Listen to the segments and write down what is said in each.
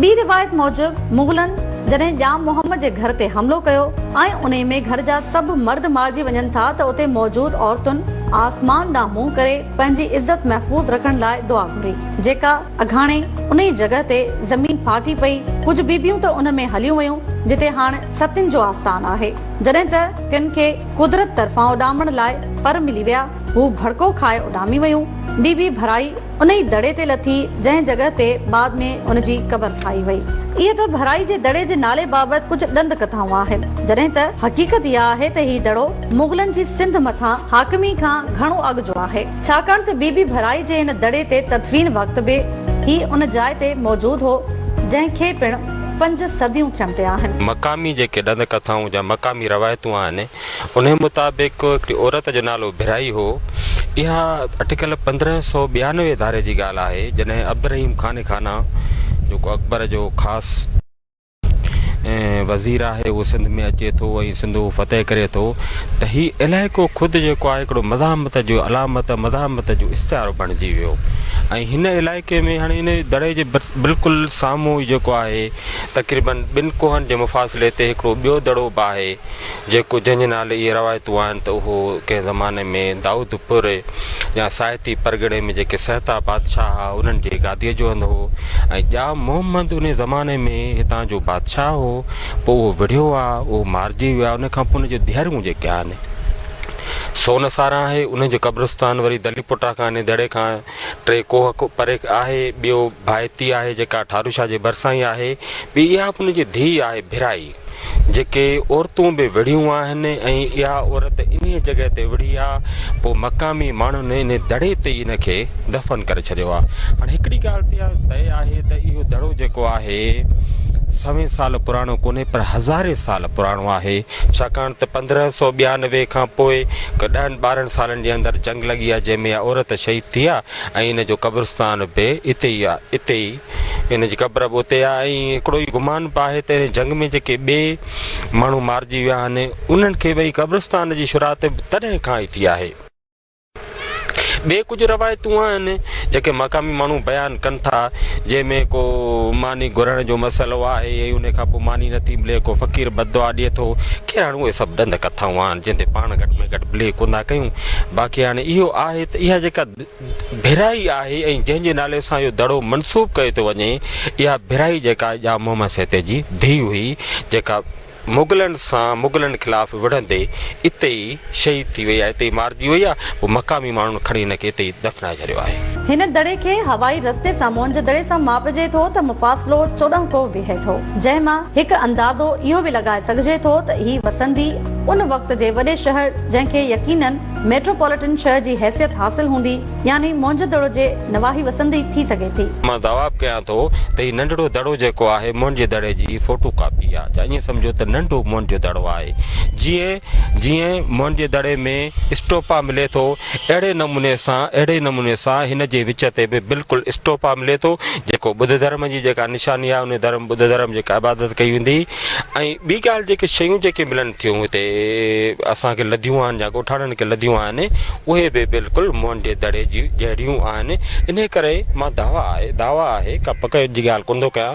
ॿी रिवायत मूजिब मुग़लनि जॾहिं ॼाम मोहम्मद जे घर ते हमलो कयो ऐं उन में घर जा सभु मर्द मारिजी वञनि था त उते मौजूद औरतुनि आसमान ॾांहुं मुंहुं करे पंहिंजी इज़त महफ़ूज़ रखण लाइ दुआ घुरी, जेका अघाणे उन जॻह ते ज़मीन फाटी पई। कुझु बीबियूं त उन में हलियूं वयूं जिते हाणे सतिन जो आस्थान आहे। जॾहिं त किन खे कुदरत तरफ़ां उॾामण लाइ पर मिली विया, हू भड़को खाए उॾामी वयूं। बीबी भराई उन ई दड़े ते लथी जंहिं जॻह ते बाद में उन जी क़बर ठाही वई। इहे त भराई जे दड़े जे नाले बाबति कुझु ॾंद कथाऊं आहिनि, जॾहिं त हक़ीक़त इहा आहे त हीउ दड़ो मुग़लनि जी सिंध मथां हाकिमी खां घणो अॻु जो आहे, छाकाणि त बीबी भराई जे हिन दड़े ते तदफीन वक़्त बि ही उन जाइ ते मौजूद हो जंहिंखे पिणु 5 सदियूं थियण ते आहिनि। मक़ामी जेके ॾंद कथाऊं जा मक़ामी रवायतूं आहिनि उन मुताबिक़ हिकिड़ी औरत जो नालो भिराई हो। इहा अटिकल 1592 धारे जी ॻाल्हि आहे, जॾहिं अब्दुर्रहीम खाना जेको अकबर जो ख़ासि वज़ीर आहे उहो सिंध में अचे थो ऐं सिंध फ़तेह करे थो, त हीउ इलाइक़ो ख़ुदि जेको आहे हिकिड़ो मज़ामत जो अलामत मज़ामत जो इश्तिहार बणिजी वियो। ऐं हिन इलाइक़े में हाणे हिन दड़े जे बिल्कुलु साम्हूं जेको आहे तक़रीबन 2 कोहनि जे मुफ़ासिले ते हिकिड़ो ॿियो दड़ो बि आहे जेको जंहिंजे नाले इहे रवायतूं आहिनि त उहो कंहिं ज़माने में दाऊदपुर या साहिती परगिणे में जेके सहता बादशाह हुआ उन्हनि जे गादीअ जो हंधु हो ऐं ॼाम मोहम्मद उन ज़माने में हितां जो बादशाह हो। पोइ उहो विढ़ियो आहे, उहो मारिजी वियो आहे। उन खां पोइ उनजो धीअरूं जेके आहिनि सोन सारा आहे, उनजो क़ब्रिस्तान वरी दलीपुटा खां दड़े खां 3 कोह परे आहे। ॿियो भाइती आहे जेका ठारूशाह जे भरिसां ई आहे। ॿी इहा बि उनजी धीउ आहे भिराई, जेके औरतूं बि विढ़ियूं आहिनि ऐं इहा औरत इन जॻह ते विढ़ी आहे। पोइ मक़ामी माण्हुनि इन दड़े ते इन खे दफ़न करे छॾियो आहे। हाणे हिकिड़ी ॻाल्हि तय आहे त इहो दड़ो जेको आहे 100 साल पुराणो कोन्हे पर 1000 साल पुराणो आहे, छाकाणि त 1592 खां पोइ 10-12 सालनि जे अंदरि जंग लॻी आहे जंहिंमें इहा औरत शहीद थी आहे ऐं इन जो क़ब्रिस्तान बि इते ई आहे, इते ई इन जी क़ब्र बि उते आहे। ऐं हिकिड़ो ई गुमान बि आहे त इन जंग में जेके ॿिए माण्हू मारिजी विया आहिनि उन्हनि खे भई क़ब्रिस्तान जी शुरात तॾहिं खां ई थी आहे। ॿिए कुझु रवायतूं आहिनि जेके मक़ामी माण्हू बयानु कनि था, जंहिंमें को मानी घुरण जो मसइलो आहे ऐं उन खां पोइ मानी नथी मिले, को फ़क़ीर बददुआ ॾिए थो। खैर हाणे उहे सभु ॾंद कथाऊं आहिनि जंहिं ते पाण घटि में घटि बिले कोन था कयूं। बाक़ी हाणे इहो आहे त इहा जेका भिराई आहे ऐं जंहिंजे नाले सां इहो दड़ो मनसूब कयो थो वञे, इहा भिराई जेका या मोहम्मद सैते जी धीउ हुई जेका मुग़लनि ख़िलाफ़ विढ़ंदे इते ई शहीद थी वई आहे, इते ई मारिजी वई आहे। पोइ मक़ामी माण्हुनि खणी हिनखे इते ई दफ़नाए छॾियो आहे। हिन दड़े खे हवाई रस्ते सां मुंहिंज जे दड़े सां मापजे थो त मुफ़ासिलो 14 को बीहे थो, जंहिं मां हिकु अंदाज़ो इहो बि लॻाए सघिजे थो त ही वसंदी उन वक़्त जे वॾे शहर जंहिंखे यकीनन मेट्रोपॉलिटन शहर जी हैसियत हासिल हूंदी, यानी मुंहिंज दड़ो जे नवाही वसंदी थी सघे थी। मां दावा कयां थो त हीउ नंढड़ो दड़ो जेको आहे मुंहिंजे दड़े जी फोटो कॉपी आहे, या ईअं सम्झो त नंढो मुंहिंजो दड़ो आहे। जीअं मुंहिंजे दड़े में स्टोपा मिले थो अहिड़े नमूने सां हिन जे विच ते बि बिल्कुलु स्टोपा मिले थो, जेको बुद्ध धर्म जी जेका निशानी आहे उन बुद्ध धर्म जेका इबादत कई वेंदी। ऐं ॿी ॻाल्हि जेके शयूं जेके मिलनि थियूं हिते असांखे लदियूं आहिनि या ॻोठाणनि खे लदियूं आहिनि, उहे बि बिल्कुलु मुंहिंजे दड़े जी जहिड़ियूं आहिनि। इन करे मां दावा आहे का पक जी ॻाल्हि कोन थो कयां।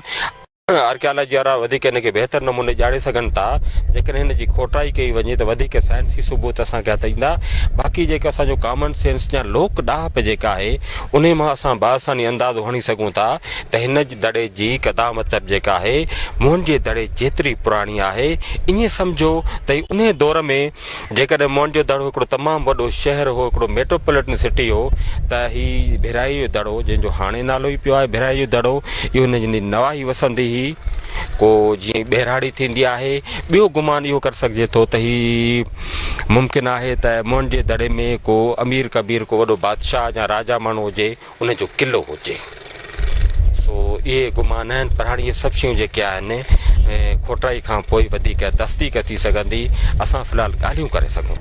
आर्कियोलॉजी वारा वधीक हिनखे बहितर नमूने ॼाणे सघनि था। जेकॾहिं हिन जी खोटाई कई वञे त वधीक साइंसी सबूत असांखे हथ ईंदा। बाक़ी जेका असांजो कॉमन सेंस या लोक ॾाहप जेका आहे उन मां असां बासानी अंदाज़ो हणी सघूं था त हिन जी दड़े जी क़दामत जेका आहे मुंहिंजे दड़े जेतिरी पुराणी आहे। ईअं सम्झो त उन दौर में जेकॾहिं मुंहिंजो दड़ो हिकिड़ो तमामु वॾो शहर हो, हिकिड़ो मेट्रोपॉलिटन सिटी हो, त हीउ भिराई जो दड़ो जंहिंजो हाणे नालो ई पियो आहे भिराई जो दड़ो, इहो हुन जी नवाही वसंदी को जीअं ॿेराड़ी थींदी आहे। ॿियो गुमान इहो करे सघिजे थो त ही मुमकिन आहे त मुंहिंजे दड़े में को अमीर कबीर को वॾो बादशाह या राजा माण्हू हुजे, उनजो क़िलो हुजे। सो इहे गुमान आहिनि, पर हाणे इहे सभु शयूं जेके आहिनि खोटाई खां पोइ वधीक तस्दीक थी सघंदी। असां फ़िलहालु ॻाल्हियूं करे सघूं।